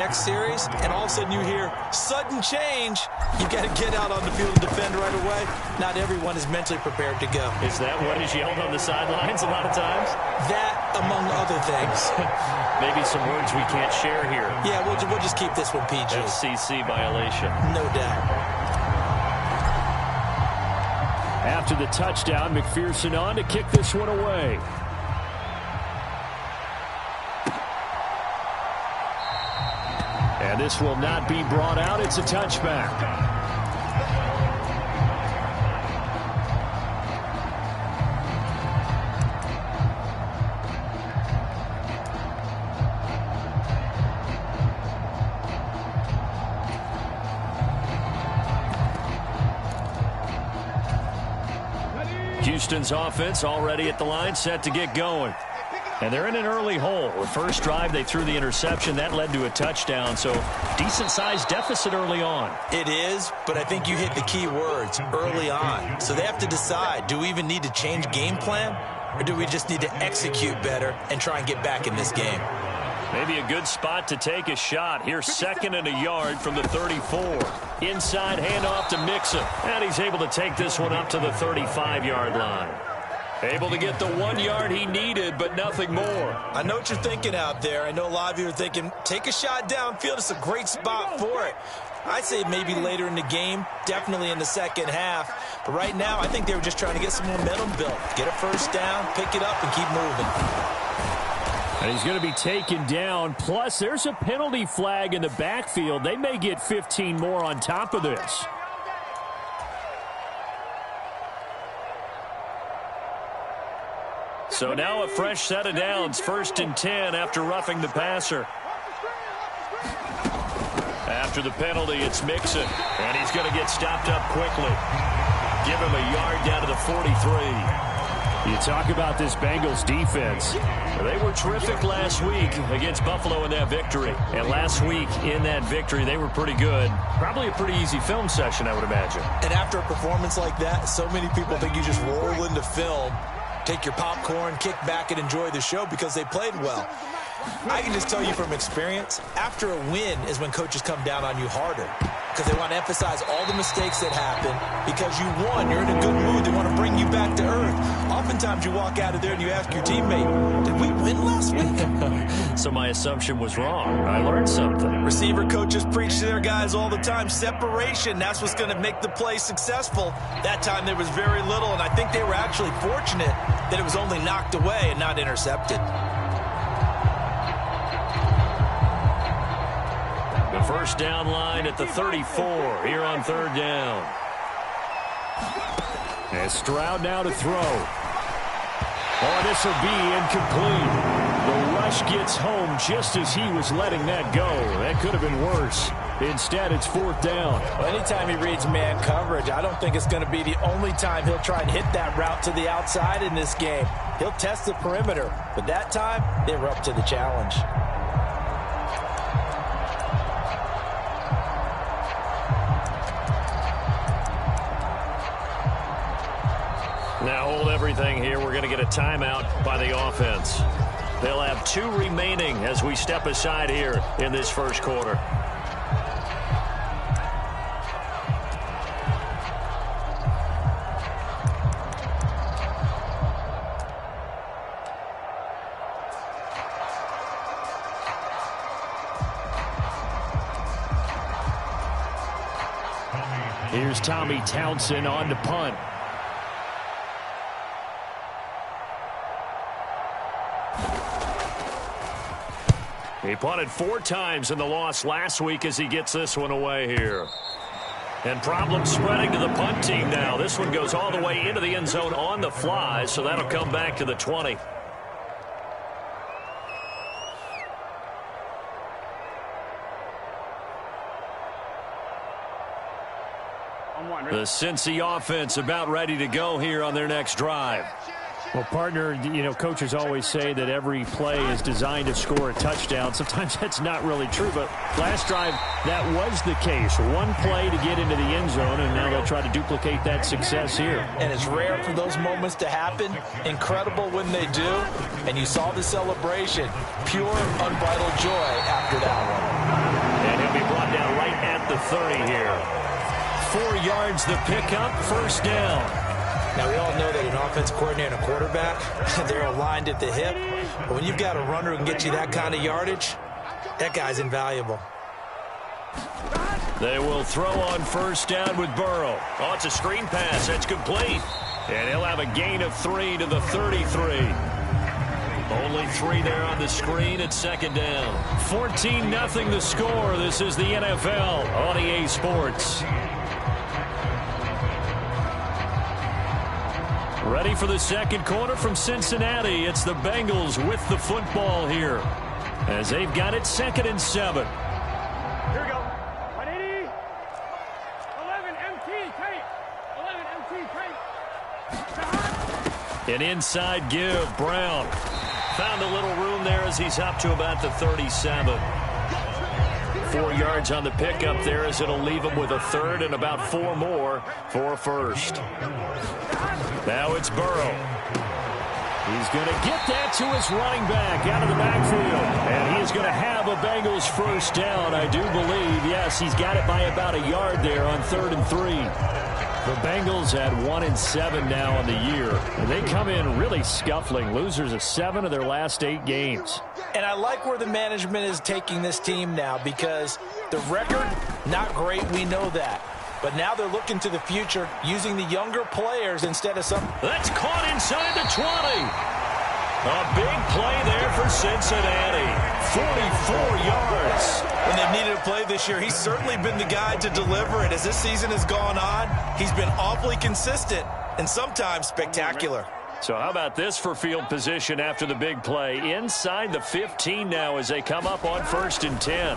next series, and all of a sudden you hear sudden change. You got to get out on the field and defend right away. Not everyone is mentally prepared to go. Is that what is yelled on the sidelines a lot of times? That, among other things. Maybe some words we can't share here. Yeah, we'll just keep this one PG. FCC violation. No doubt. After the touchdown, McPherson on to kick this one away. And this will not be brought out. It's a touchback. Houston's offense already at the line, set to get going. And they're in an early hole. The first drive, they threw the interception. That led to a touchdown, so decent-sized deficit early on. It is, but I think you hit the key words, early on. So they have to decide, do we even need to change game plan, or do we just need to execute better and try and get back in this game? Maybe a good spot to take a shot. Here's 2nd and a yard from the 34. Inside handoff to Mixon. And he's able to take this one up to the 35-yard line. Able to get the 1 yard he needed, but nothing more. I know what you're thinking out there. I know a lot of you are thinking, take a shot downfield. It's a great spot for it. I'd say maybe later in the game, definitely in the second half. But right now, I think they were just trying to get some momentum built. Get a first down, pick it up, and keep moving. And he's going to be taken down. Plus, there's a penalty flag in the backfield. They may get 15 more on top of this. So now a fresh set of downs, 1st and 10 after roughing the passer. After the penalty, it's Mixon, and he's going to get stopped up quickly. Give him a yard down to the 43. You talk about this Bengals defense. They were terrific last week against Buffalo in that victory. And last week in that victory, they were pretty good. Probably a pretty easy film session, I would imagine. And after a performance like that, so many people think you just roll into film, take your popcorn, kick back, and enjoy the show because they played well. I can just tell you from experience, after a win is when coaches come down on you harder because they want to emphasize all the mistakes that happen. Because you won, you're in a good mood, they want to bring you back to earth. Oftentimes you walk out of there and you ask your teammate, did we win last week? So my assumption was wrong. I learned something. Receiver coaches preach to their guys all the time. Separation, that's what's going to make the play successful. That time there was very little, and I think they were actually fortunate that it was only knocked away and not intercepted. The first down line at the 34 here on 3rd down. And Stroud now to throw. Oh, this will be incomplete. The rush gets home just as he was letting that go. That could have been worse. Instead, it's 4th down. Well, anytime he reads man coverage, I don't think it's going to be the only time he'll try and hit that route to the outside in this game. He'll test the perimeter, but that time, they were up to the challenge. Now hold everything here. We're going to get a timeout by the offense. They'll have 2 remaining as we step aside here in this first quarter. Here's Tommy Townsend on to punt. He punted 4 times in the loss last week as he gets this one away here. And problems spreading to the punt team now. This one goes all the way into the end zone on the fly, so that'll come back to the 20. The Cincy offense about ready to go here on their next drive. Well, partner, you know, coaches always say that every play is designed to score a touchdown. Sometimes that's not really true, but last drive, that was the case. One play to get into the end zone, and now they'll try to duplicate that success here. And it's rare for those moments to happen. Incredible when they do. And you saw the celebration. Pure, unbridled joy after that one. 30 here. 4 yards the pickup, first down. Now, we all know that an offense coordinator and a quarterback, they're aligned at the hip. But when you've got a runner who can get you that kind of yardage, that guy's invaluable. They will throw on first down with Burrow. Oh, it's a screen pass. That's complete. And he'll have a gain of 3 to the 33. Only 3 there on the screen at second down. 14-0 the score. This is the NFL on EA Sports. Ready for the second quarter from Cincinnati. It's the Bengals with the football here as they've got it 2nd and 7. Here we go. 180. 11 MT tight. 11 MT tight. An inside give. Brown found a little room there as he's up to about the 37. 4 yards on the pickup there as it'll leave him with a third and about 4 more for a first. Now it's Burrow. He's going to get that to his running back out of the backfield. And he is going to have a Bengals first down, I do believe. Yes, he's got it by about a yard there on 3rd and 3. The Bengals at 1-7 now on the year. And they come in really scuffling. Losers of 7 of their last 8 games. And I like where the management is taking this team now because the record, not great, we know that. But now they're looking to the future, using the younger players instead of some... That's caught inside the 20. A big play there for Cincinnati. 44 yards. When they've needed a play this year, he's certainly been the guy to deliver it. As this season has gone on, he's been awfully consistent and sometimes spectacular. So how about this for field position after the big play? Inside the 15 now as they come up on 1st and 10.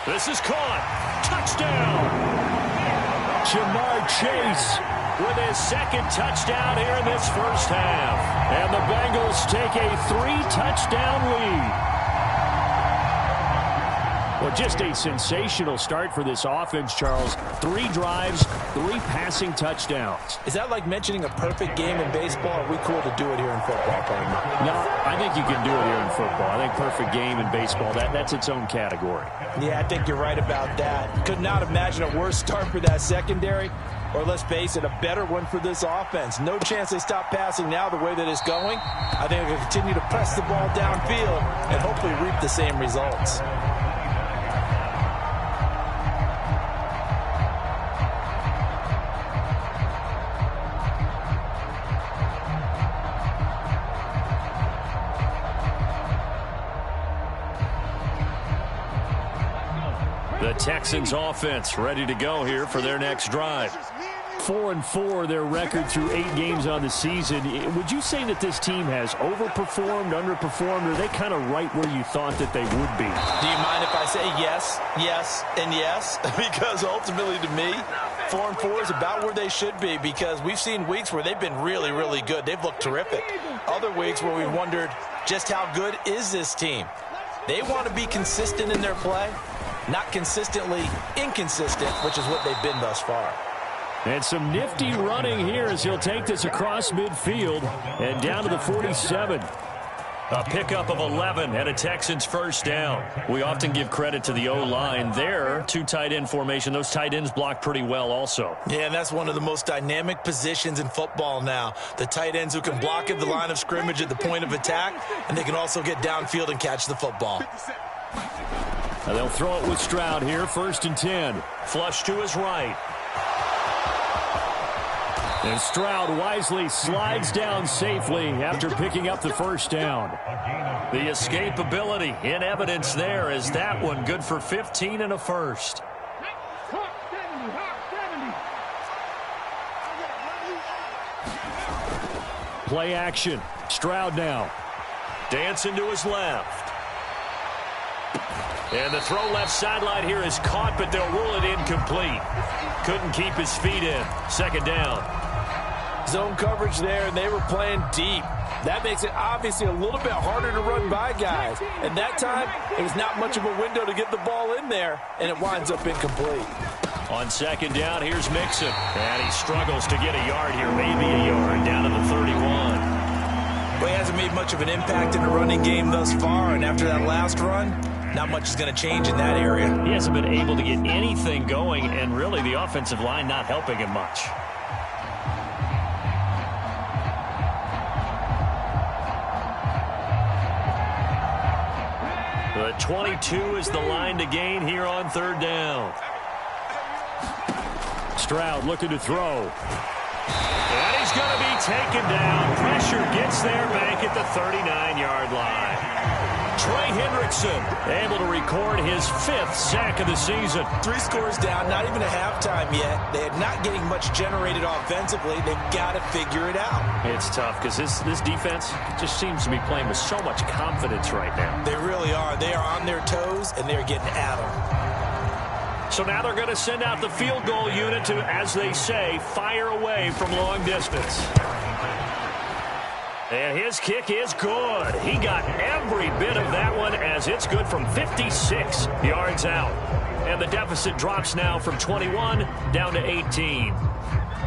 This is caught. Touchdown. Jamar Chase with his 2nd touchdown here in this first half. And the Bengals take a 3-touchdown lead. Well, just a sensational start for this offense, Charles. 3 drives, 3 passing touchdowns. Is that like mentioning a perfect game in baseball? Are we cool to do it here in football, partner? No, I think you can do it here in football. I think perfect game in baseball, that's its own category. Yeah, I think you're right about that. Could not imagine a worse start for that secondary, or let's face it, a better one for this offense. No chance they stop passing now the way that it's going. I think they'll continue to press the ball downfield and hopefully reap the same results. The Texans offense ready to go here for their next drive. 4-4 their record through 8 games on the season. Would you say that this team has overperformed, underperformed, or are they kind of right where you thought that they would be? Do you mind if I say yes, yes, and yes? Because ultimately to me, 4-4 is about where they should be because we've seen weeks where they've been really, really good. They've looked terrific. Other weeks where we wondered just how good is this team? They want to be consistent in their play, not consistently inconsistent, which is what they've been thus far. And some nifty running here as he'll take this across midfield and down to the 47. A pickup of 11 and a Texans first down. We often give credit to the O-line there. 2 tight end formation. Those tight ends block pretty well also. Yeah, and that's one of the most dynamic positions in football now. The tight ends who can block at the line of scrimmage at the point of attack, and they can also get downfield and catch the football. And they'll throw it with Stroud here, 1st and 10. Flush to his right. And Stroud wisely slides down safely after picking up the first down. The escapability in evidence there is that one good for 15 and a first. Play action. Stroud now. Dancing to his left. And the throw left sideline here is caught, but they'll rule it incomplete. Couldn't keep his feet in. 2nd down. Zone coverage there, and they were playing deep. That makes it obviously a little bit harder to run by guys. And that time, it was not much of a window to get the ball in there, and it winds up incomplete. On 2nd down, here's Mixon. And he struggles to get a yard here, maybe a yard, down to the 31. But he hasn't made much of an impact in the running game thus far, and after that last run, not much is going to change in that area. He hasn't been able to get anything going, and really the offensive line not helping him much. The 22 is the line to gain here on third down. Stroud looking to throw. And he's going to be taken down. Pressure gets there back at the 39-yard line. Trey Hendrickson able to record his 5th sack of the season. 3 scores down, not even a halftime yet. They are not getting much generated offensively. They've got to figure it out. It's tough because this defense just seems to be playing with so much confidence right now. They really are. They are on their toes, and they're getting at them. So now they're going to send out the field goal unit to, as they say, fire away from long distance. And his kick is good. He got every bit of that one as it's good from 56 yards out. And the deficit drops now from 21 down to 18.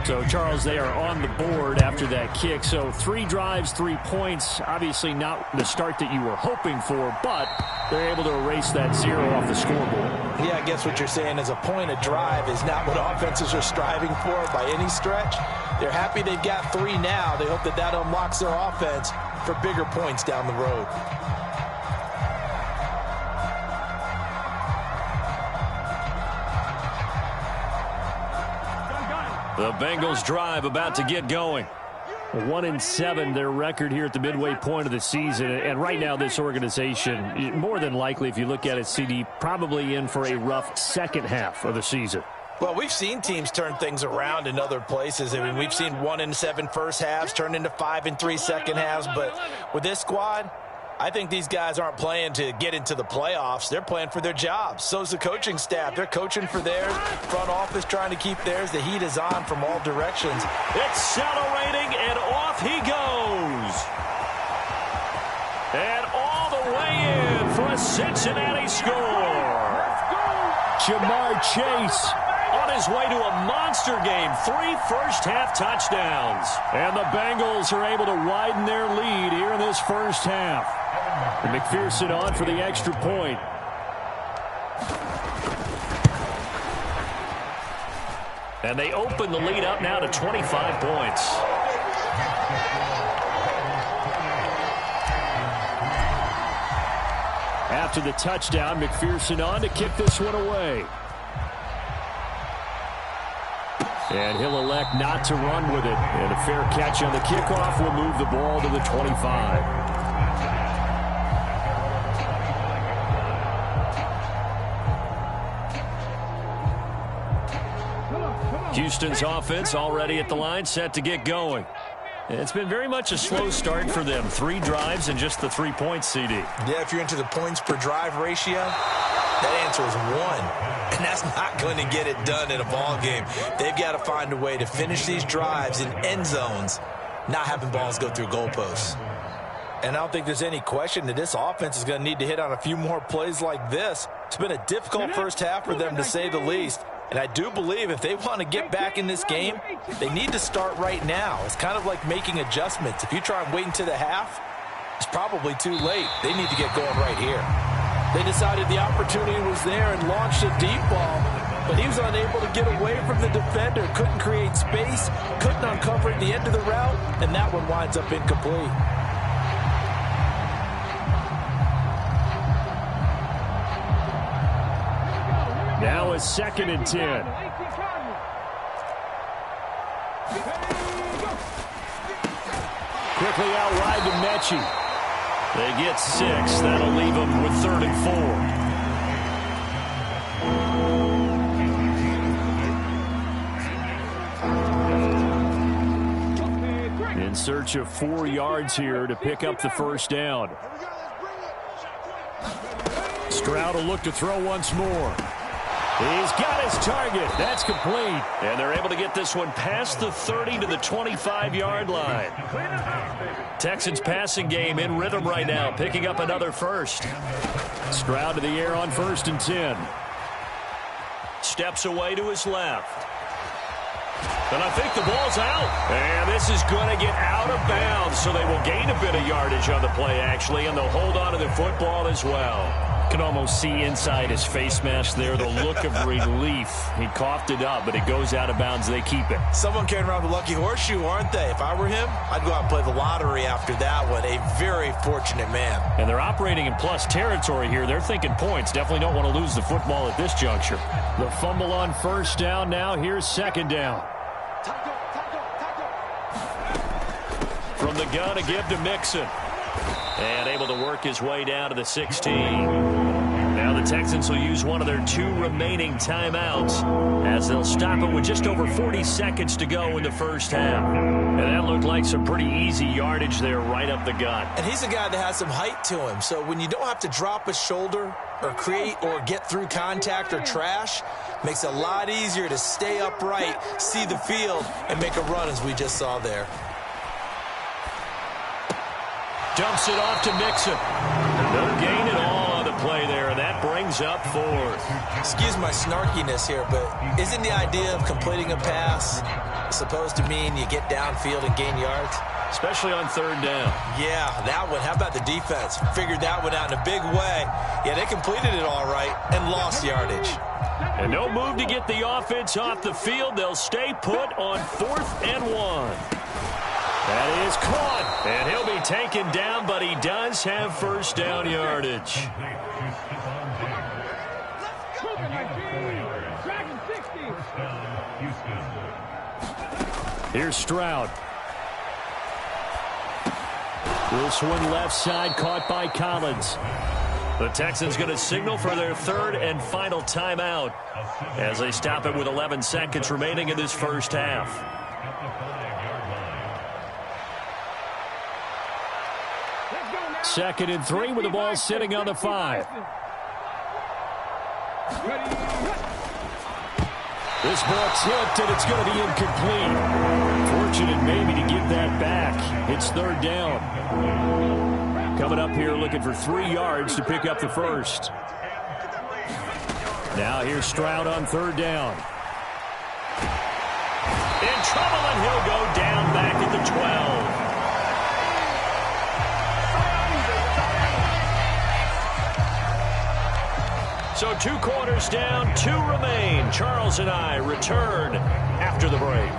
So, Charles, they are on the board after that kick. So 3 drives, 3 points. Obviously not the start that you were hoping for, but they're able to erase that 0 off the scoreboard. Yeah, I guess what you're saying is a point of drive is not what offenses are striving for by any stretch. They're happy they've got 3 now. They hope that that unlocks their offense for bigger points down the road. The Bengals drive about to get going. 1-7, their record here at the midway point of the season. And right now, this organization, more than likely, if you look at it, CD, probably in for a rough second half of the season. Well, we've seen teams turn things around in other places. I mean, we've seen 1-7 first halves turn into 5-3 second halves. But with this squad, I think these guys aren't playing to get into the playoffs. They're playing for their jobs. So's the coaching staff. They're coaching for theirs. Front office trying to keep theirs. The heat is on from all directions. Accelerating, and off he goes. And all the way in for a Cincinnati score. Jamar Chase on his way to a monster game. 3 first-half touchdowns. And the Bengals are able to widen their lead here in this first half. And McPherson on for the extra point. And they open the lead up now to 25 points. After the touchdown, McPherson on to kick this one away. And he'll elect not to run with it. And a fair catch on the kickoff will move the ball to the 25. Houston's offense already at the line, set to get going. It's been very much a slow start for them. 3 drives and just the 3 points, CD. Yeah, if you're into the points per drive ratio, that answer is 1. And that's not going to get it done in a ball game. They've got to find a way to finish these drives in end zones, not having balls go through goalposts. And I don't think there's any question that this offense is going to need to hit on a few more plays like this. It's been a difficult first half for them, to say the least. And I do believe if they want to get back in this game, they need to start right now. It's kind of like making adjustments. If you try and wait until the half, it's probably too late. They need to get going right here. They decided the opportunity was there and launched a deep ball, but he was unable to get away from the defender, couldn't create space, couldn't uncover the end of the route, and that one winds up incomplete. Now a 2nd and 10. Quickly out wide to Mechie. They get 6. That'll leave them with 3rd and 4. In search of 4 yards here to pick up the first down. Stroud will look to throw once more. He's got his target. That's complete. And they're able to get this one past the 30 to the 25-yard line. Texans passing game in rhythm right now, picking up another first. Stroud to the air on 1st and 10. Steps away to his left. And I think the ball's out. And this is going to get out of bounds, so they will gain a bit of yardage on the play, actually, and they'll hold on to the football as well. Can almost see inside his face mask there, the look of relief. He coughed it up, but it goes out of bounds. They keep it. Someone carrying around the lucky horseshoe, aren't they? If I were him, I'd go out and play the lottery after that one. A very fortunate man. And they're operating in plus territory here. They're thinking points. Definitely don't want to lose the football at this juncture. The fumble on first down now. Here's second down. From the gun, a give to Mixon. And able to work his way down to the 16. Now the Texans will use one of their 2 remaining timeouts as they'll stop it with just over 40 seconds to go in the first half. And that looked like some pretty easy yardage there right up the gut. And he's a guy that has some height to him. So when you don't have to drop a shoulder or create or get through contact or trash, makes it a lot easier to stay upright, see the field, and make a run as we just saw there. Dumps it off to Mixon. No gain at all on the play there, and that brings up 4th. Excuse my snarkiness here, but isn't the idea of completing a pass supposed to mean you get downfield and gain yards? Especially on third down. Yeah, that one. How about the defense? Figured that one out in a big way. Yeah, they completed it all right and lost yardage. And no move to get the offense off the field. They'll stay put on 4th and 1. That is caught, and he'll be taken down, but he does have first down yardage. Here's Stroud. This one left side caught by Collins. The Texans going to signal for their 3rd and final timeout as they stop it with 11 seconds remaining in this first half. Second and 3 with the ball sitting on the 5. This ball tipped, and it's going to be incomplete. Fortunate maybe to give that back. It's third down. Coming up here looking for 3 yards to pick up the first. Now here's Stroud on third down. In trouble, and he'll go down back at the 12. So 2 quarters down, 2 remain. Charles and I return after the break.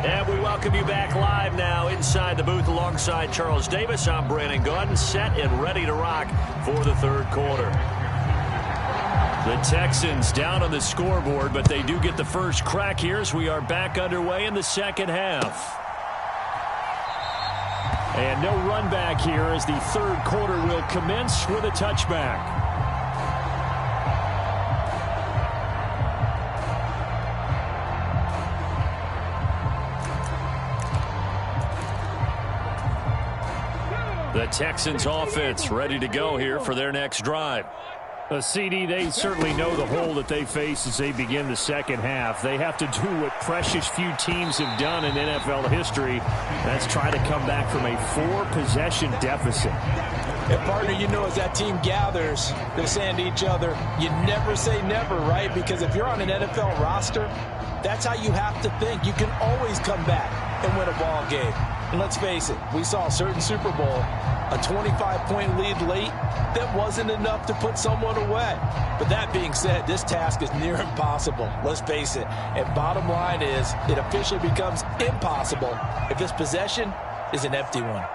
And we welcome you back live now inside the booth alongside Charles Davis. I'm Brandon Gordon, set and ready to rock for the third quarter. The Texans down on the scoreboard, but they do get the first crack here as we are back underway in the second half. And no run back here as the third quarter will commence with a touchback. The Texans offense ready to go here for their next drive. CD, they certainly know the hole that they face as they begin the second half. They have to do what precious few teams have done in NFL history. That's try to come back from a 4-possession deficit. And partner, you know, as that team gathers, they're saying to each other, you never say never, right? Because if you're on an NFL roster, that's how you have to think. You can always come back and win a ball game. And let's face it, we saw a certain Super Bowl, a 25-point lead late, that wasn't enough to put someone away. But that being said, this task is near impossible. Let's face it. And bottom line is, it officially becomes impossible if this possession is an empty one.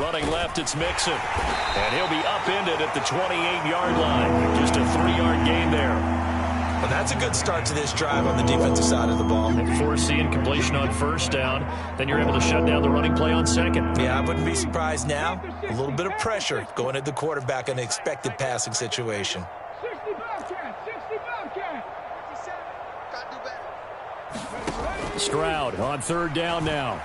Running left, it's Mixon. And he'll be upended at the 28-yard line. Just a 3-yard gain there. Well, that's a good start to this drive on the defensive side of the ball. And forcing completion on first down. Then you're able to shut down the running play on second. Yeah, I wouldn't be surprised now. A little bit of pressure going at the quarterback in an expected passing situation. 60 Bobcat, 60 Bobcat. Stroud on third down now.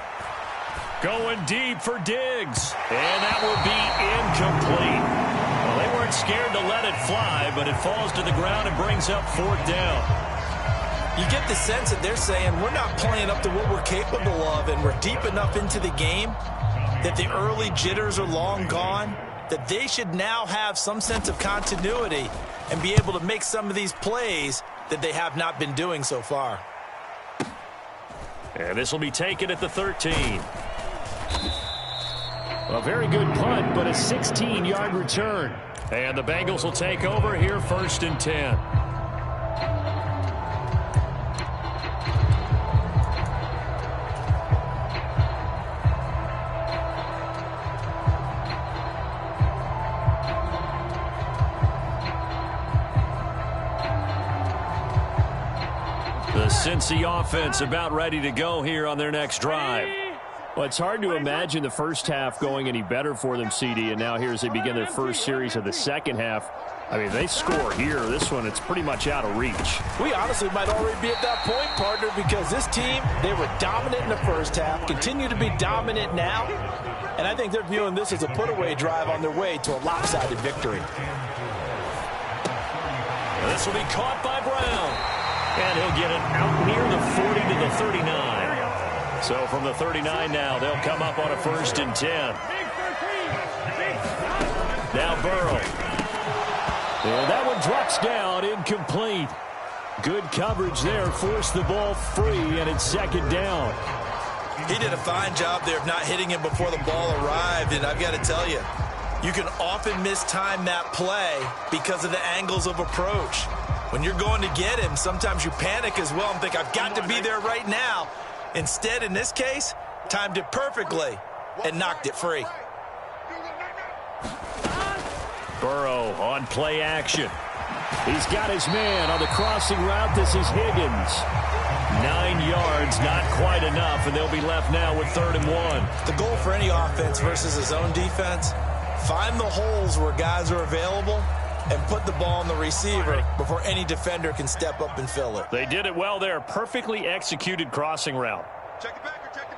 Going deep for Diggs. And that will be incomplete. Well, they weren't scared to let it fly, but it falls to the ground and brings up fourth down. You get the sense that they're saying we're not playing up to what we're capable of, and we're deep enough into the game that the early jitters are long gone, that they should now have some sense of continuity and be able to make some of these plays that they have not been doing so far. And this will be taken at the 13. A very good punt, but a 16-yard return. And the Bengals will take over here, 1st and 10. The Cincy offense about ready to go here on their next drive. Well, it's hard to imagine the first half going any better for them, CD, and now here as they begin their first series of the second half. I mean, they score here. This one, it's pretty much out of reach. We honestly might already be at that point, partner, because this team, they were dominant in the first half, continue to be dominant now, and I think they're viewing this as a put-away drive on their way to a lopsided victory. This will be caught by Brown. And he'll get it out near the 40 to the 39. So from the 39 now, they'll come up on a 1st and 10. Now Burrow. And that one drops down, incomplete. Good coverage there, forced the ball free, and it's 2nd down. He did a fine job there of not hitting him before the ball arrived, and I've got to tell you, you can often mistime that play because of the angles of approach. When you're going to get him, sometimes you panic as well and think, I've got to be there right now. Instead, in this case, timed it perfectly and knocked it free. Burrow on play action. He's got his man on the crossing route. This is Higgins. 9 yards, not quite enough, and they'll be left now with 3rd and 1. The goal for any offense versus his own defense, find the holes where guys are available and put the ball on the receiver before any defender can step up and fill it. They did it well there. Perfectly executed crossing route. Check the backer, check the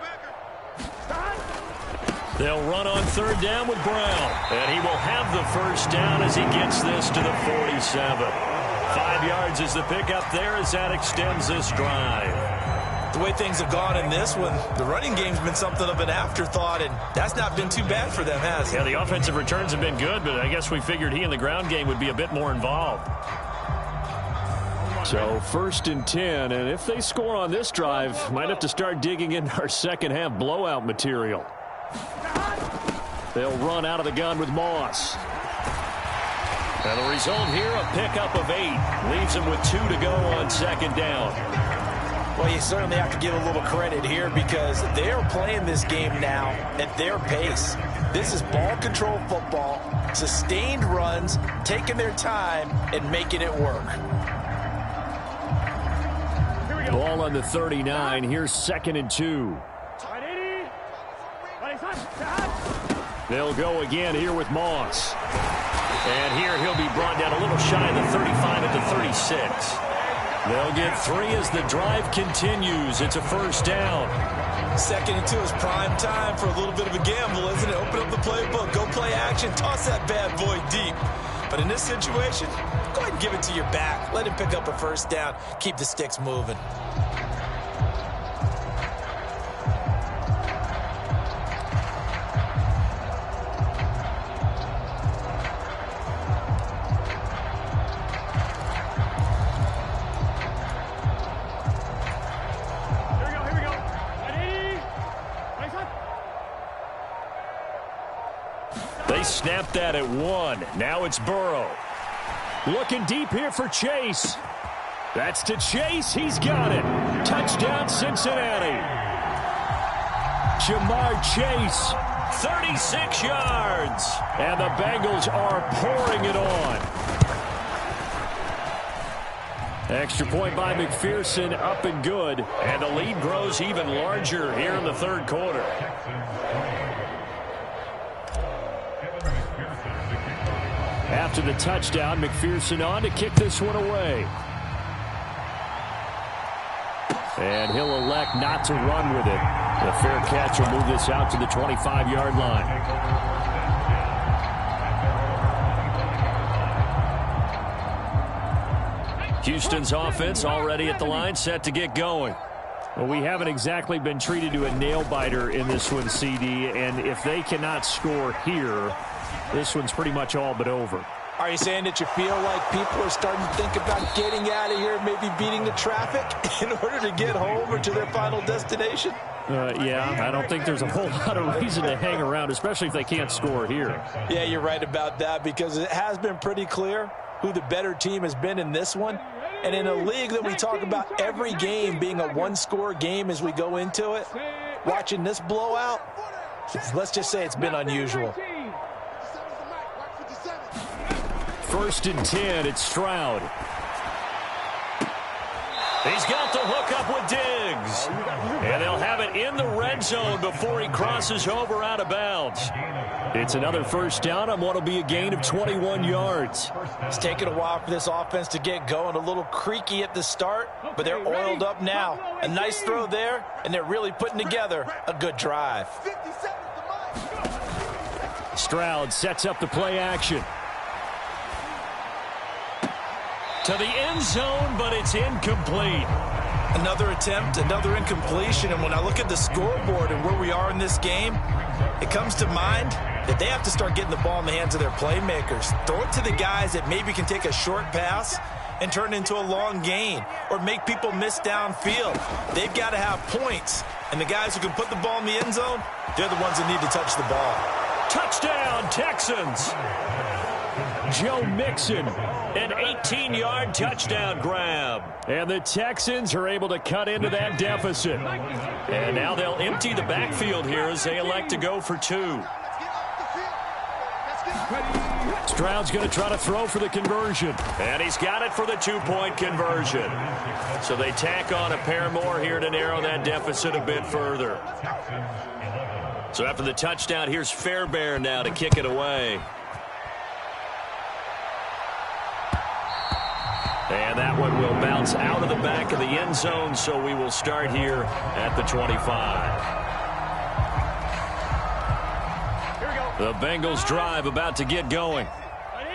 backer. They'll run on 3rd down with Brown. And he will have the 1st down as he gets this to the 47. 5 yards is the pickup there as that extends this drive. The way things have gone in this one, the running game's been something of an afterthought, and that's not been too bad for them, has it? Yeah, the offensive returns have been good, but I guess we figured he in the ground game would be a bit more involved. So 1st and 10, and if they score on this drive, might have to start digging in our second half blowout material. They'll run out of the gun with Moss. And the result here, a pickup of 8. Leaves them with 2 to go on 2nd down. Well, you certainly have to give a little credit here because they are playing this game now at their pace. This is ball control football, sustained runs, taking their time, and making it work. Ball on the 39. Here's 2nd and 2. They'll go again here with Moss. And here he'll be brought down a little shy of the 35 at the 36. They'll get 3 as the drive continues. It's a 1st down. 2nd and 2 is prime time for a little bit of a gamble, isn't it? Open up the playbook, go play action, toss that bad boy deep. But in this situation, go ahead and give it to your back. Let him pick up a 1st down. Keep the sticks moving. They snapped that at 1. Now it's Burrow. Looking deep here for Chase. That's to Chase. He's got it. Touchdown, Cincinnati. Jamar Chase. 36 yards. And the Bengals are pouring it on. Extra point by McPherson, up and good. And the lead grows even larger here in the 3rd quarter. After the touchdown, McPherson on to kick this one away. And he'll elect not to run with it. The fair catch will move this out to the 25-yard line. Houston's offense already at the line, set to get going. Well, we haven't exactly been treated to a nail-biter in this one, CD, and if they cannot score here, this one's pretty much all but over. Are you saying that you feel like people are starting to think about getting out of here, maybe beating the traffic in order to get home or to their final destination? Yeah, I don't think there's a whole lot of reason to hang around, especially if they can't score here. Yeah, you're right about that, because it has been pretty clear who the better team has been in this one. And in a league that we talk about every game being a one-score game as we go into it, watching this blowout, let's just say it's been unusual. 1st and 10, it's Stroud. He's got the hook up with Diggs. And they'll have it in the red zone before he crosses over out of bounds. It's another 1st down on what will be a gain of 21 yards. It's taken a while for this offense to get going. A little creaky at the start, but they're oiled up now. A nice throw there, and they're really putting together a good drive. Stroud sets up the play action. To the end zone, but it's incomplete. Another attempt, another incompletion, and when I look at the scoreboard and where we are in this game, it comes to mind that they have to start getting the ball in the hands of their playmakers. Throw it to the guys that maybe can take a short pass and turn it into a long gain or make people miss downfield. They've got to have points, and the guys who can put the ball in the end zone, they're the ones that need to touch the ball. Touchdown, Texans. Joe Mixon. An 18-yard touchdown grab. And the Texans are able to cut into that deficit. And now they'll empty the backfield here as they elect to go for 2. Stroud's going to try to throw for the conversion. And he's got it for the 2-point conversion. So they tack on a pair more here to narrow that deficit a bit further. So after the touchdown, here's Fairbairn now to kick it away. And that one will bounce out of the back of the end zone, so we will start here at the 25. The Bengals drive about to get going.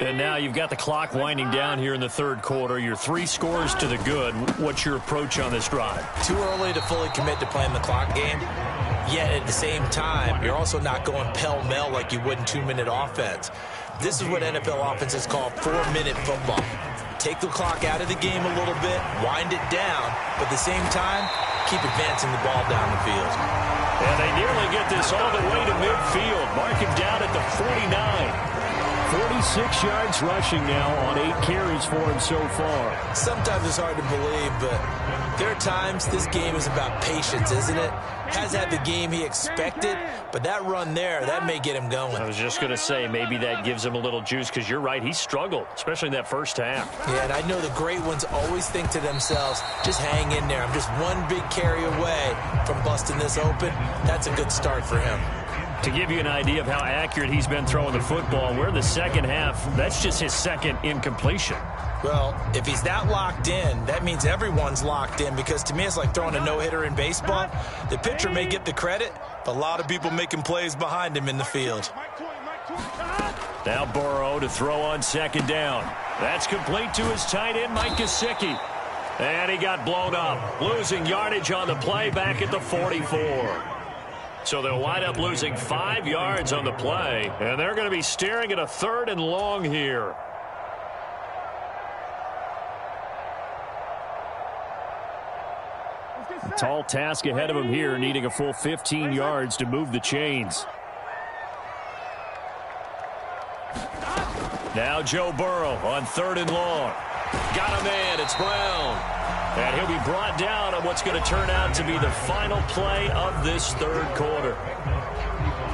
And now you've got the clock winding down here in the 3rd quarter. You're 3 scores to the good. What's your approach on this drive? Too early to fully commit to playing the clock game. Yet at the same time, you're also not going pell-mell like you would in 2-minute offense. This is what NFL offenses call 4-minute football. Take the clock out of the game a little bit, wind it down, but at the same time, keep advancing the ball down the field. And they nearly get this all the way to midfield. Mark him down at the 49. 46 yards rushing now on 8 carries for him so far. Sometimes it's hard to believe, but there are times this game is about patience, isn't it? Has had the game he expected, but that run there, that may get him going. I was just going to say, maybe that gives him a little juice, because you're right, he struggled, especially in that first half. Yeah, and I know the great ones always think to themselves, just hang in there. I'm just one big carry away from busting this open. That's a good start for him. To give you an idea of how accurate he's been throwing the football, we're in the second half. That's just his second incompletion. Well, if he's that locked in, that means everyone's locked in, because to me it's like throwing a no-hitter in baseball. The pitcher may get the credit, but a lot of people making plays behind him in the field. Now Burrow to throw on 2nd down. That's complete to his tight end, Mike Gesicki. And he got blown up, losing yardage on the play back at the 44. So they'll wind up losing 5 yards on the play, and they're going to be staring at a 3rd and long here. Tall task ahead of him here, needing a full 15 yards to move the chains. Now Joe Burrow on 3rd and long. Got a man, it's Brown. And he'll be brought down on what's going to turn out to be the final play of this 3rd quarter.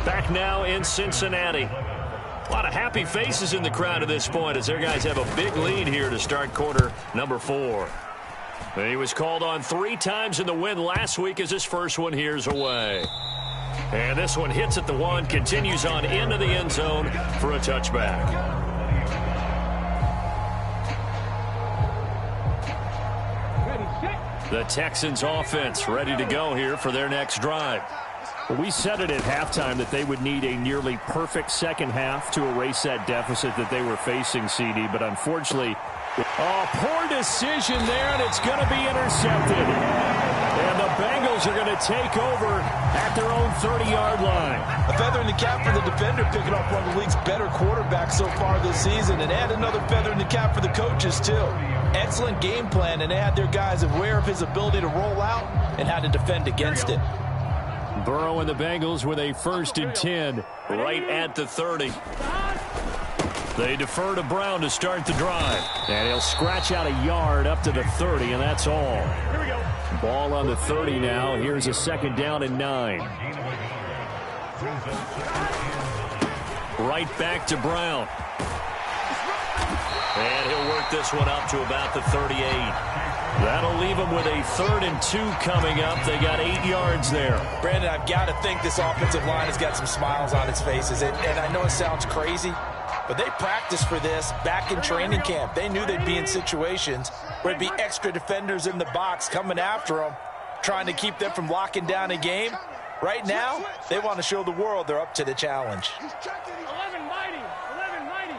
Back now in Cincinnati. A lot of happy faces in the crowd at this point as their guys have a big lead here to start quarter number 4. And he was called on 3 times in the win last week as his first one here's away. And this one hits at the 1, continues on into the end zone for a touchback. The Texans offense ready to go here for their next drive. Well, we said it at halftime that they would need a nearly perfect second half to erase that deficit that they were facing, CD, but unfortunately, poor decision there, and it's going to be intercepted. And the Bengals are going to take over at their own 30-yard line. A feather in the cap for the defender, picking up one of the league's better quarterbacks so far this season, and add another feather in the cap for the coaches, too. Excellent game plan, and they had their guys aware of his ability to roll out and how to defend against it. Burrow and the Bengals with a 1st and 10. Right at the 30. They defer to Brown to start the drive. And he'll scratch out a yard up to the 30, and that's all. Here we go. Ball on the 30 now. Here's a 2nd down and 9. Right back to Brown. And he'll work this one up to about the 38. That'll leave them with a 3rd and 2 coming up. They got 8 yards there. Brandon, I've got to think this offensive line has got some smiles on its faces. And I know it sounds crazy, but they practiced for this back in training camp. They knew they'd be in situations where it'd be extra defenders in the box coming after them, trying to keep them from locking down a game. Right now, they want to show the world they're up to the challenge. 11 mighty. 11 mighty.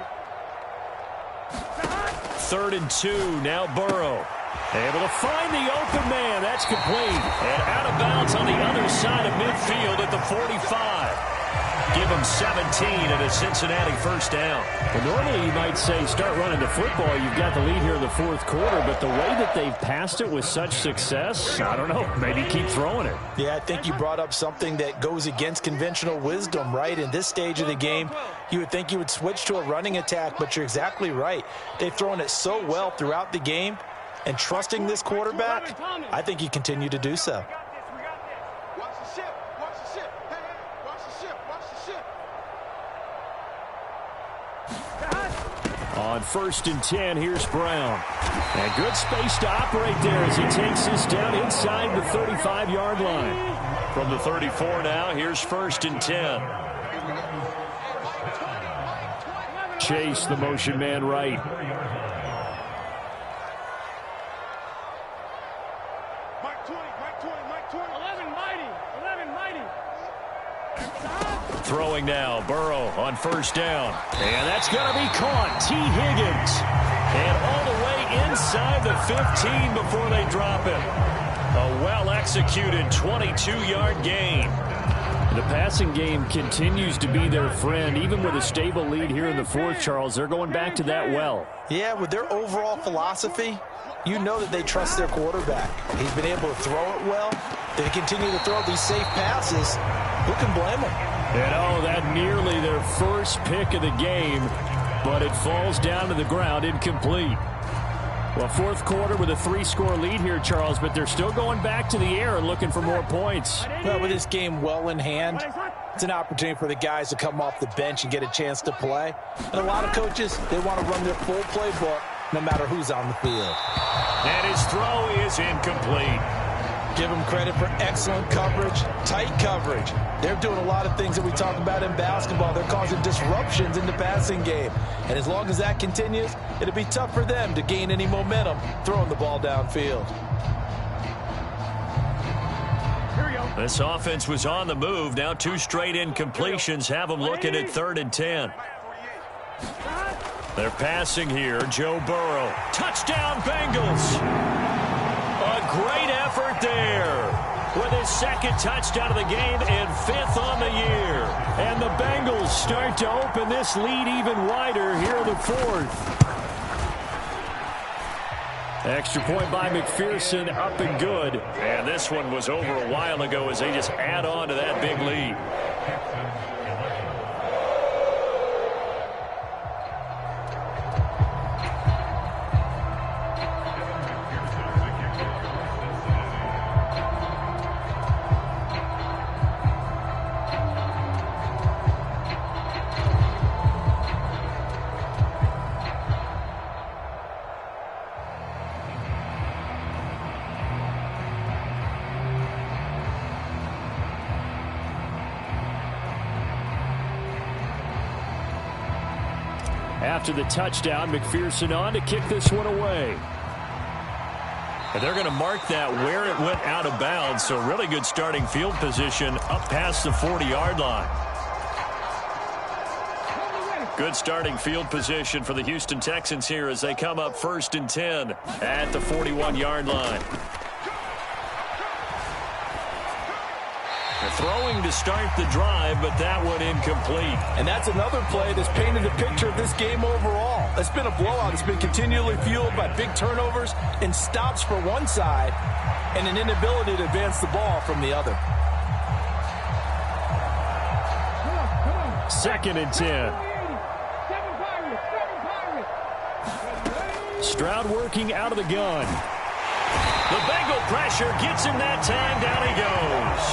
3rd and 2. Now Burrow. Able to find the open man. That's complete. And out of bounds on the other side of midfield at the 45. Give them 17 and a Cincinnati 1st down. Well, normally you might say start running the football. You've got the lead here in the 4th quarter, but the way that they've passed it with such success, I don't know, maybe keep throwing it. Yeah, I think you brought up something that goes against conventional wisdom, right? In this stage of the game, you would think you would switch to a running attack, but you're exactly right. They've thrown it so well throughout the game, and trusting this quarterback, I think you continue to do so. Watch the ship. Watch the ship. Hey, watch the ship. Watch the ship. On 1st and 10, here's Brown. And good space to operate there as he takes this down inside the 35-yard line. From the 34 now, here's 1st and 10. Chase, the motion man right. Mike 20. 11 mighty. 11 mighty. Throwing now, Burrow on 1st down. And that's going to be caught. T. Higgins. And all the way inside the 15 before they drop it. A well-executed 22-yard gain. The passing game continues to be their friend. Even with a stable lead here in the 4th, Charles, they're going back to that well. Yeah, with their overall philosophy, you know that they trust their quarterback. He's been able to throw it well. They continue to throw these safe passes. Who can blame them? And that nearly their 1st pick of the game, but it falls down to the ground incomplete. Well, 4th quarter with a 3-score lead here, Charles, but they're still going back to the air and looking for more points. Well, with this game well in hand, it's an opportunity for the guys to come off the bench and get a chance to play. And a lot of coaches, they want to run their full playbook no matter who's on the field. And his throw is incomplete. Give them credit for excellent coverage, tight coverage. They're doing a lot of things that we talk about in basketball. They're causing disruptions in the passing game. And as long as that continues, it'll be tough for them to gain any momentum throwing the ball downfield. Here we go. This offense was on the move. Now 2 straight incompletions have them looking at 3rd and 10. They're passing here. Joe Burrow. Touchdown, Bengals. A great effort there with his 2nd touchdown of the game and 5th on the year. And the Bengals start to open this lead even wider here in the 4th. Extra point by McPherson, up and good. And this one was over a while ago as they just add on to that big lead. After the touchdown, McPherson on to kick this one away. And they're going to mark that where it went out of bounds, so really good starting field position up past the 40-yard line. Good starting field position for the Houston Texans here as they come up 1st and 10 at the 41-yard line. Throwing to start the drive, but that one incomplete. And that's another play that's painted the picture of this game overall. It's been a blowout. It's been continually fueled by big turnovers and stops for one side and an inability to advance the ball from the other. 2nd and 10. Stroud working out of the gun. The Bengal pressure gets him that time. Down he goes.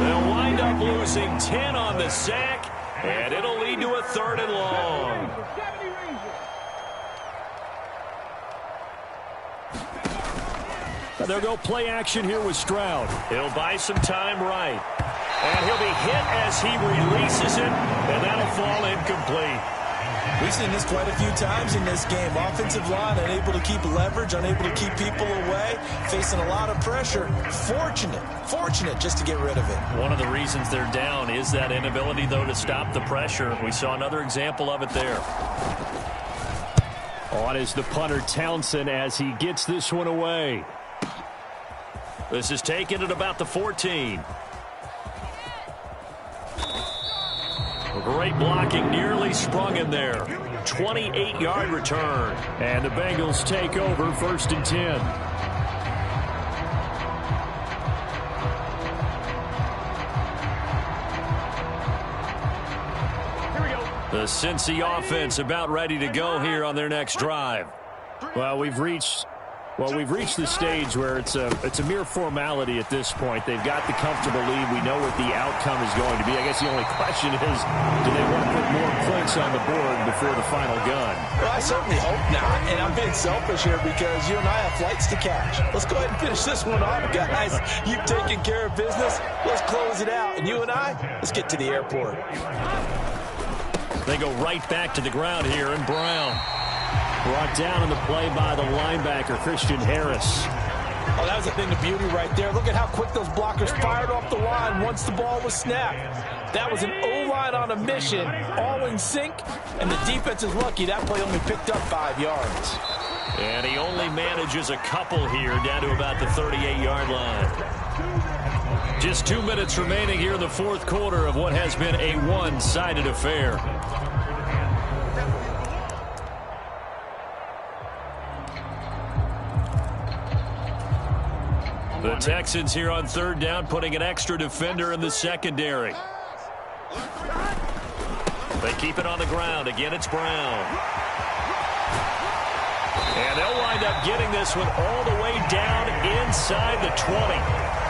They'll wind up losing 10 on the sack, and it'll lead to a 3rd and long. They'll go play action here with Stroud. He'll buy some time right. And he'll be hit as he releases it, and that'll fall incomplete. We've seen this quite a few times in this game. Offensive line unable to keep leverage, unable to keep people away, facing a lot of pressure. Fortunate just to get rid of it. One of the reasons they're down is that inability, though, to stop the pressure. We saw another example of it there. On is the punter, Townsend, as he gets this one away. This is taken at about the 14. Great blocking, nearly sprung in there. 28-yard return. And the Bengals take over 1st and 10. The Cincy offense about ready to go here on their next drive. Well, we've reached the stage where it's a mere formality at this point. They've got the comfortable lead. We know what the outcome is going to be. I guess the only question is, do they want to put more points on the board before the final gun? Well, I certainly hope not, and I'm being selfish here because you and I have flights to catch. Let's go ahead and finish this one off, guys. You've taken care of business. Let's close it out, and you and I, let's get to the airport. They go right back to the ground here, and Brown brought down in the play by the linebacker, Christian Harris. Oh, that was a thing of beauty right there. Look at how quick those blockers fired off the line once the ball was snapped. That was an O-line on a mission, all in sync, and the defense is lucky that play only picked up 5 yards. And he only manages a couple here down to about the 38-yard line. Just 2 minutes remaining here in the 4th quarter of what has been a one-sided affair. The Texans here on 3rd down, putting an extra defender in the secondary. They keep it on the ground. Again, it's Brown. And they'll wind up getting this one all the way down inside the 20.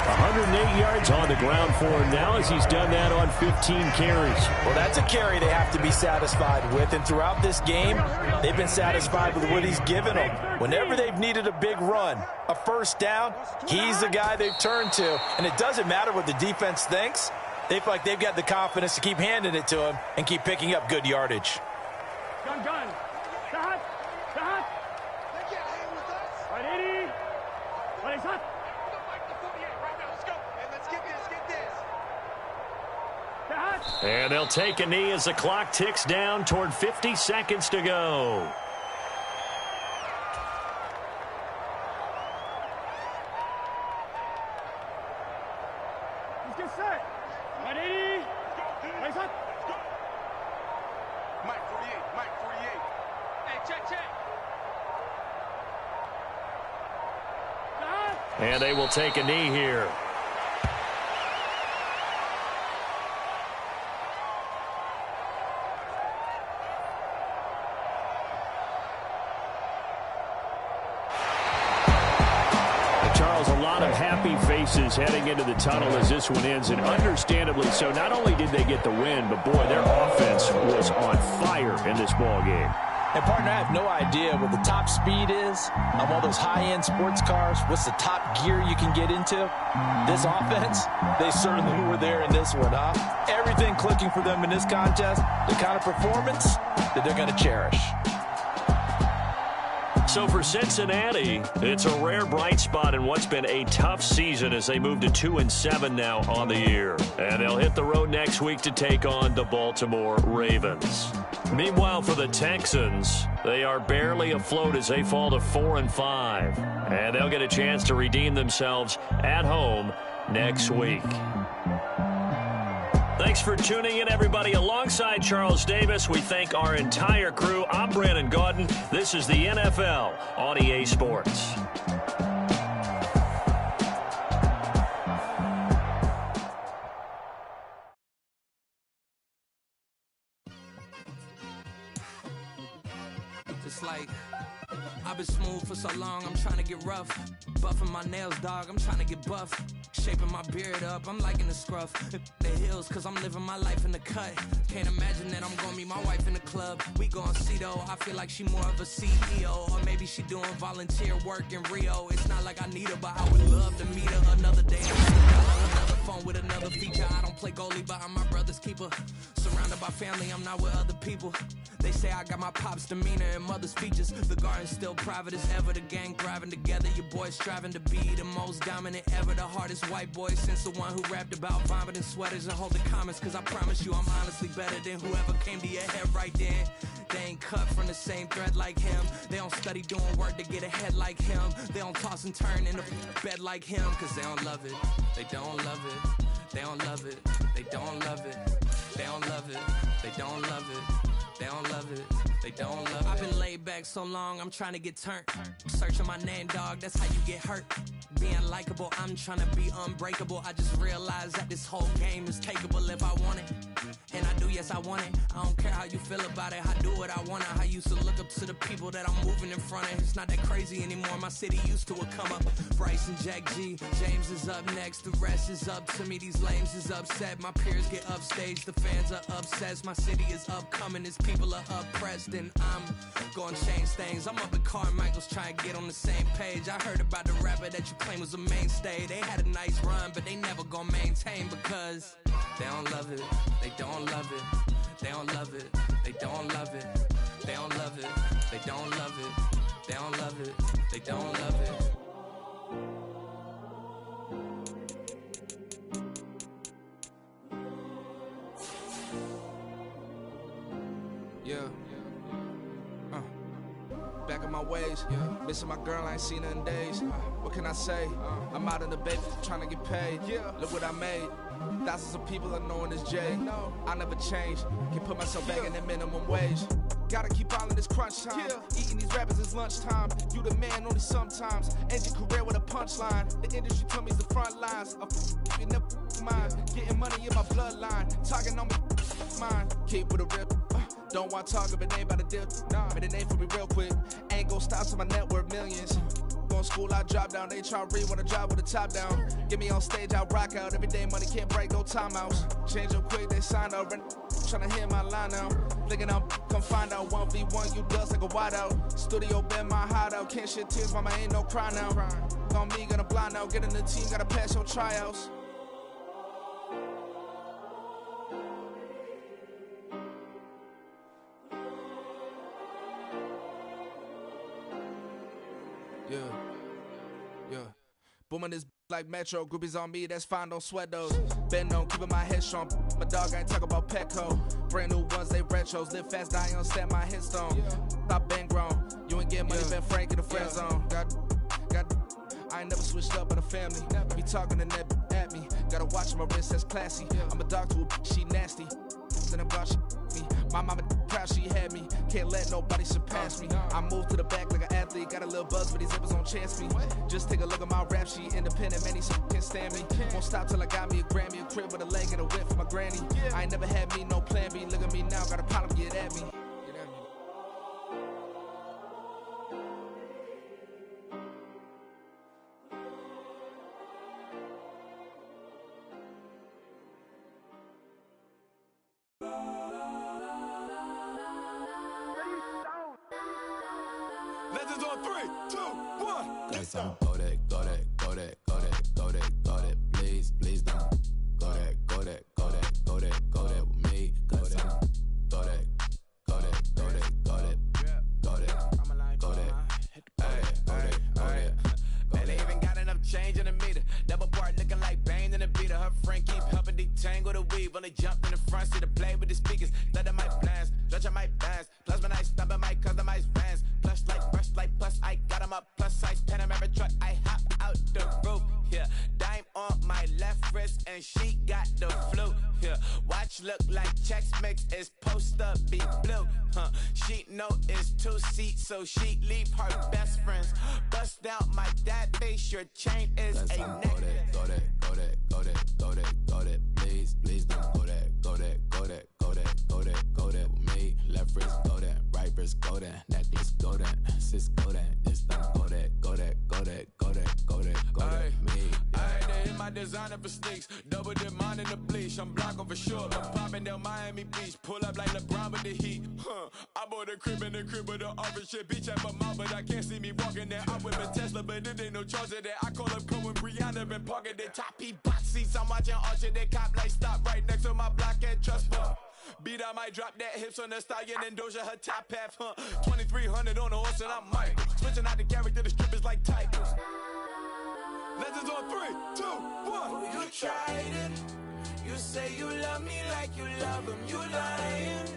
108 yards on the ground for him now as he's done that on 15 carries. Well, that's a carry they have to be satisfied with, and throughout this game, they've been satisfied with what he's given them. Whenever they've needed a big run, a 1st down, he's the guy they've turned to, and it doesn't matter what the defense thinks. They feel like they've got the confidence to keep handing it to him and keep picking up good yardage. Gun. Sahat. Right, 80. What is that? And they'll take a knee as the clock ticks down toward 50 seconds to go. Let's get set. 180. Raise up. Mike 48. Hey, check. And they will take a knee here. Happy faces heading into the tunnel as this one ends, and understandably so. Not only did they get the win, but boy, their offense was on fire in this ball game. And partner, I have no idea what the top speed is on all those high-end sports cars. What's the top gear you can get into? This offense, they certainly were there in this one, huh? Everything clicking for them in this contest, the kind of performance that they're going to cherish. So for Cincinnati, it's a rare bright spot in what's been a tough season as they move to 2-7 now on the year. And they'll hit the road next week to take on the Baltimore Ravens. Meanwhile, for the Texans, they are barely afloat as they fall to 4-5. And they'll get a chance to redeem themselves at home next week. Thanks for tuning in, everybody. Alongside Charles Davis, we thank our entire crew. I'm Brandon Gaudin. This is the NFL on EA Sports. It's like I've been smooth for so long, I'm trying to get rough. Buffing my nails, dog, I'm trying to get buff. Shaping my beard up, I'm liking the scruff. The hills, cause I'm living my life in the cut. Can't imagine that I'm gonna meet my wife in the club. We gon' see though, I feel like she more of a CEO. Or maybe she doing volunteer work in Rio. It's not like I need her, but I would love to meet her another day. Another phone with another feature. I don't play goalie, but I'm my brother's keeper. Surrounded by family, I'm not with other people. They say I got my pop's demeanor and mother's features. The garden's still private as ever. The gang thriving together. Your boys striving to be the most dominant ever. The hardest white boy since the one who rapped about vomiting sweaters and holding comments. Cause I promise you I'm honestly better than whoever came to your head right then. They ain't cut from the same thread like him. They don't study doing work to get ahead like him. They don't toss and turn in the bed like him. Cause they don't love it. They don't love it. They don't love it. They don't love it. They don't love it. They don't love it. They don't love it, they don't love it. I've been laid back so long, I'm trying to get turned. Searching my name, dog, that's how you get hurt. Being likable, I'm trying to be unbreakable. I just realized that this whole game is takeable if I want it. And I do, yes, I want it. I don't care how you feel about it, I do what I want it. I used to look up to the people that I'm moving in front of. It's not that crazy anymore, my city used to it come up. Bryce and Jack G, James is up next. The rest is up to me, these lames is upset. My peers get upstage, the fans are obsessed. My city is upcoming, it's people are oppressed, and I'm gonna change things. I'm up at Carmichael's trying to get on the same page. I heard about the rapper that you claim was a mainstay. They had a nice run, but they never gonna maintain because they don't love it. They don't love it. They don't love it. They don't love it. They don't love it. They don't love it. They don't love it. They don't love it. Yeah. Back in my ways. Missing my girl, I ain't seen her in days. What can I say? I'm out in the bay trying to get paid. Look what I made. Thousands of people are knowing this Jay. I never change. Can put myself back in the minimum wage. Gotta keep all in this crunch time. Eating these rappers is lunchtime. You the man only sometimes. End your career with a punchline. The industry told me it's the front lines. You never mind. Getting money in my bloodline. Talking on me, mine. Keep with a rip. Don't want to talk if it ain't about a deal. Made a name for me real quick. Ain't gon' stop till my net worth millions. Going school, I drop down. They try to read when I drive with the top down. Get me on stage, I rock out. Every day money can't break, no timeouts. Change up quick, they sign up. Tryna hear my line now. Thinking I'm come find out 1v1, you dust like a wideout. Studio been my hideout. Can't shed tears, mama ain't no cry now. On me, gonna blind out. Get in the team, gotta pass your tryouts. Yeah. Booming this like Metro. Groupies on me, that's fine, don't sweat those. Been on, keeping my head strong. My dog ain't talk about Petco. Brand new ones, they retros. Live fast, die on set, my headstone. Stop been grown. You ain't get money, been frank in the friend zone. I ain't never switched up on the family. Be talking to that at me. Gotta watch my wrist, that's classy. I'm a dog to a she nasty. Then about she me. My mama proud she had me. Can't let nobody surpass me. I moved to the back like an athlete. Got a little buzz, but these zippers don't chance me. Just take a look at my rap sheet. Independent, many so can't stand me. Won't stop till I got me a Grammy, a crib with a leg and a whip for my granny. I ain't never had me no plan B. Look at me now, got a problem, get at me. Legends on 3, 2, 1. Let's go. Go that, go that, go that, go that, go that, go that, please, please don't. Go that, go that, go that, go that, go that with me. Go that, go that, go that, go that, go that, go that, go that, go that. Man, they even got enough change in the meter. Double part looking like Bane in the beater. Her friend keep helping detangle the weave. When they jumped in the front seat to play with the speakers. Thunder my plans, judge my bands. Plus when I stumble my customize vans. Plush like brush like plus I got 'em up. Plus size Panamera truck. I hop out the roof. Yeah, dime on my left wrist and she got the flu. Yeah, watch look like Chex Mix is post up be blue. She know it's 2 seats, so she leave her best friends. Bust out my dad face, your chain is Let's a go neck. that, go that, go that, go that, go that, go that. Please, please don't go that, go that, go that, go that, go that, go that with me. Left wrist go that, right wrist go that, necklace go that, sis go that, it's done go that, go that, go that, go that, go that, go that with me. Alright, they hit my designer for sneaks. Double dip mine in the bleach. I'm blocking for sure. I'm popping down Miami Beach. Pull up like LeBron with the heat. I bought a crib in the crib with the office shit. Beach at my mouth, but I can't see me walking there. I'm with a Tesla, but it ain't no charge of that. I call up Cohen, Brianna, been parking the top P box seats. I'm watching Archer, they cop like stop right next to my block at Trust Fund. Beat, I might drop that hips on the stallion and Doja her top half, 2300 on the horse and I'm Michael. Switching out the character, the strippers like titles. Legends on 3, 2, 1. You tried it. You say you love me like you love him. You lying.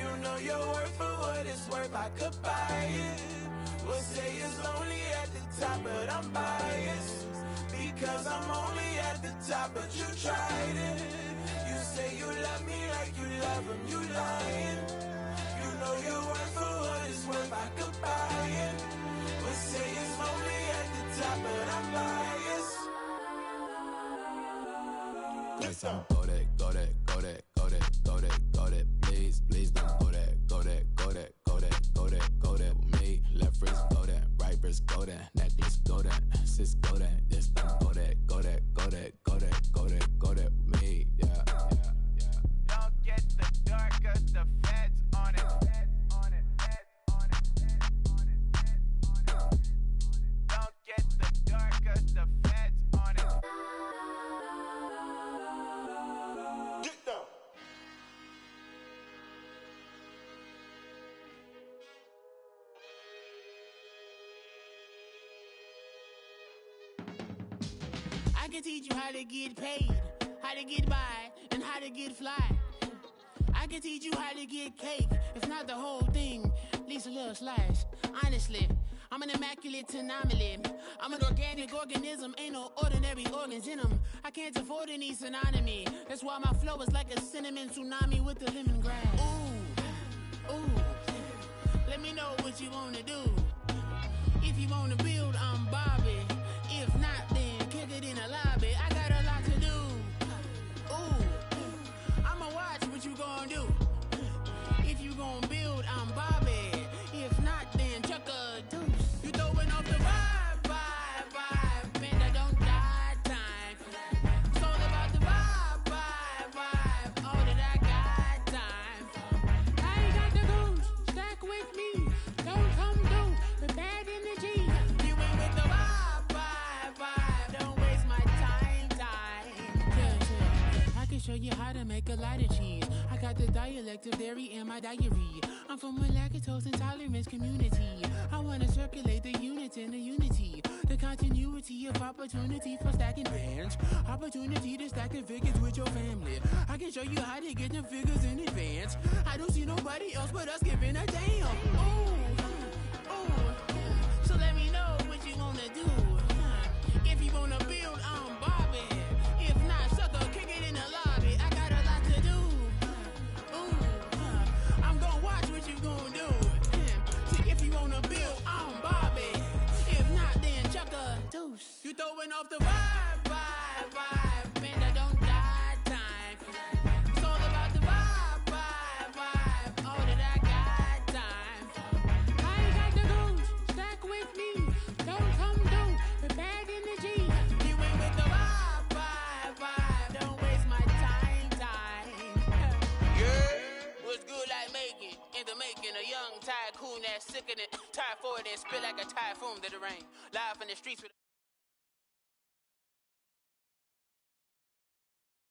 You know your worth for what it's worth. I could buy it. We'll say it's lonely at the top, but I'm biased because I'm only at the top. But you tried it. You say you love me like you love him. You lying. You know your worth for what it's worth. I could buy it. We'll say it's lonely at the top, but I'm biased. Let's go that, go that, go that, go that, go that, go that. Please, please don't go that, go that, go that, go that, go that, go that with me. Left wrist go that, right wrist go that, necklace go that, sis go that, it's done go that, go that, go that, go that, go that, go that with me. Yeah, yeah, yeah. Don't get the dark, cause the feds on it. Don't get the dark, cause the feds on it. Get down. I can teach you how to get paid, how to get by, and how to get fly. I can teach you how to get cake, if not the whole thing, at least a little slice. Honestly, I'm an immaculate anomaly. I'm an organic organism, ain't no ordinary organs in them. I can't afford any synonymy. That's why my flow is like a cinnamon tsunami with the lemongrass. Ooh, ooh, let me know what you wanna do. If you wanna build, I'm Bobby. If not, then kick it in the lobby. I got a lot to do. Ooh, I'ma watch what you gon' do. If you gon' build, I'm Bobby. If not, then chuck a deuce. You throwing off the vibe, man, I don't die time. It's all about the vibe, all that I got time. I ain't got the goose, stack with me. Don't come through with bad energy. You ain't with the vibe, don't waste my time. Yeah. I can show you how to make a lot of cheese. I got the dialect of dairy in my diary. I'm from a lactose intolerance community. I wanna circulate the units in the unity. The continuity of opportunity for stacking bands. Opportunity to stack the figures with your family. I can show you how to get them figures in advance. I don't see nobody else but us giving a damn. Ooh. So let me know what you wanna do. If you wanna build, I'm Bobby. If not, sucker, kick it in the lobby. I got a lot to do. Ooh, I'm gonna watch what you gonna do. See, if you wanna build, I'm Bobby. If not, then chuck a deuce. You throwing off the vibe, man, I don't die time. It's all about the vibe, all that I got time. I ain't got the goose, stack with me. Don't come through with bad energy. You ain't with the vibe, don't waste my time. Yeah, what's good like making? In the making, a young tycoon that's sick in it. Tired for it and spit like a typhoon to the rain. Live in the streets with